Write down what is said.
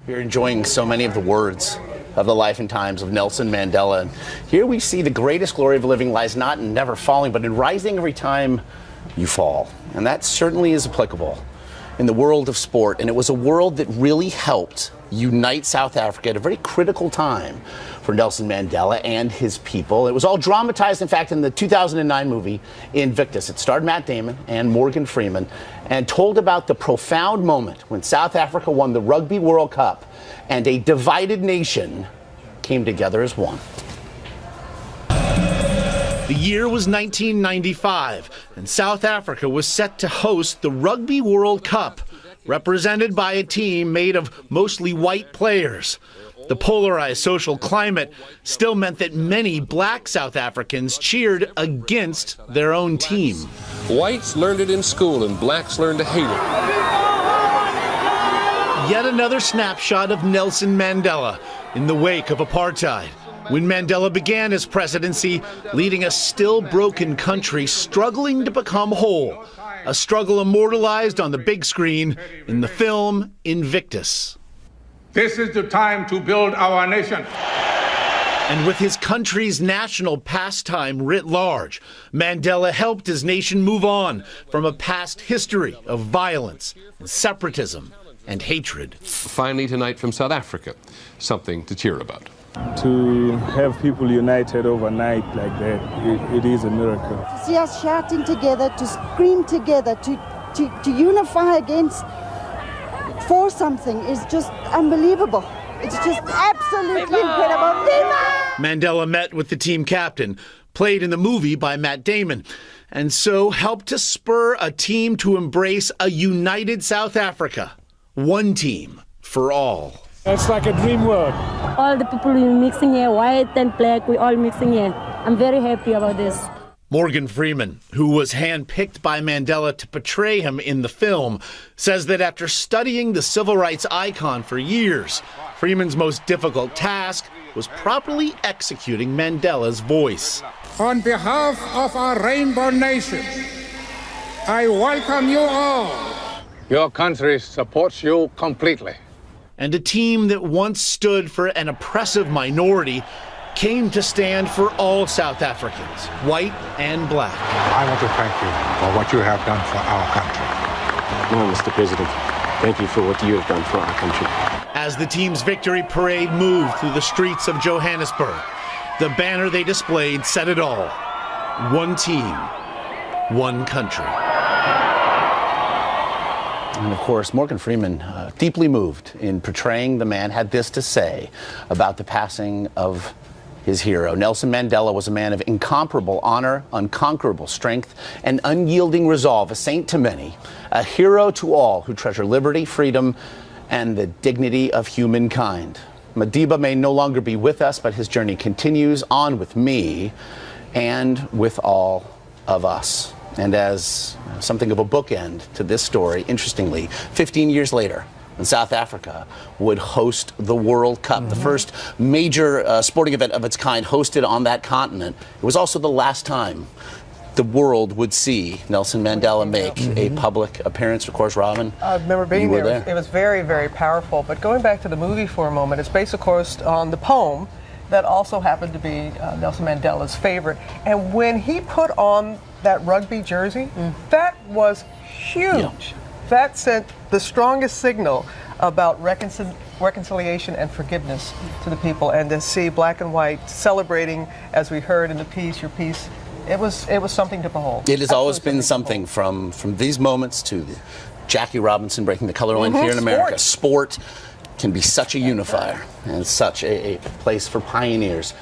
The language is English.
We're enjoying so many of the words of the life and times of Nelson Mandela. And here we see the greatest glory of living lies not in never falling, but in rising every time you fall. And that certainly is applicable in the world of sport. And it was a world that really helped unite South Africa at a very critical time for Nelson Mandela and his people. It was all dramatized, in fact, in the 2009 movie Invictus. It starred Matt Damon and Morgan Freeman and told about the profound moment when South Africa won the Rugby World Cup and a divided nation came together as one. The year was 1995, and South Africa was set to host the Rugby World Cup, represented by a team made of mostly white players. The polarized social climate still meant that many black South Africans cheered against their own team. Whites learned it in school and blacks learned to hate it. Yet another snapshot of Nelson Mandela in the wake of apartheid. When Mandela began his presidency, leading a still broken country struggling to become whole. A struggle immortalized on the big screen in the film Invictus. This is the time to build our nation. And with his country's national pastime writ large, Mandela helped his nation move on from a past history of violence, and separatism, and hatred. Finally tonight from South Africa, something to cheer about. To have people united overnight like that, it is a miracle. To see us shouting together, to scream together, to unify for something is just unbelievable. It's just absolutely incredible. Viva! Mandela met with the team captain, played in the movie by Matt Damon, and so helped to spur a team to embrace a united South Africa. One team for all. It's like a dream world. All the people mixing here, white and black, we all mixing here. I'm very happy about this. Morgan Freeman, who was handpicked by Mandela to portray him in the film, says that after studying the civil rights icon for years, Freeman's most difficult task was properly executing Mandela's voice. On behalf of our Rainbow Nation, I welcome you all. Your country supports you completely. And a team that once stood for an oppressive minority came to stand for all South Africans, white and black. I want to thank you for what you have done for our country. No, Mr. President, thank you for what you have done for our country. As the team's victory parade moved through the streets of Johannesburg, the banner they displayed said it all. One team, one country. And of course, Morgan Freeman, deeply moved in portraying the man, had this to say about the passing of his hero. Nelson Mandela was a man of incomparable honor, unconquerable strength, and unyielding resolve, a saint to many, a hero to all who treasure liberty, freedom, and the dignity of humankind. Madiba may no longer be with us, but his journey continues on with me and with all of us. And as something of a bookend to this story, interestingly, 15 years later, when South Africa would host the World Cup, the first major sporting event of its kind hosted on that continent, it was also the last time the world would see Nelson Mandela make a public appearance. Of course, Robin, I remember being there. It was very, very powerful. But going back to the movie for a moment, it's based, of course, on the poem that also happened to be Nelson Mandela's favorite. And when he put on that rugby jersey, that was huge. Yeah. That sent the strongest signal about reconciliation and forgiveness to the people. And to see black and white celebrating, as we heard in the piece, your piece, it was something to behold. It has always been something from these moments to Jackie Robinson breaking the color line here in America. Sport can be such a unifier and such a place for pioneers.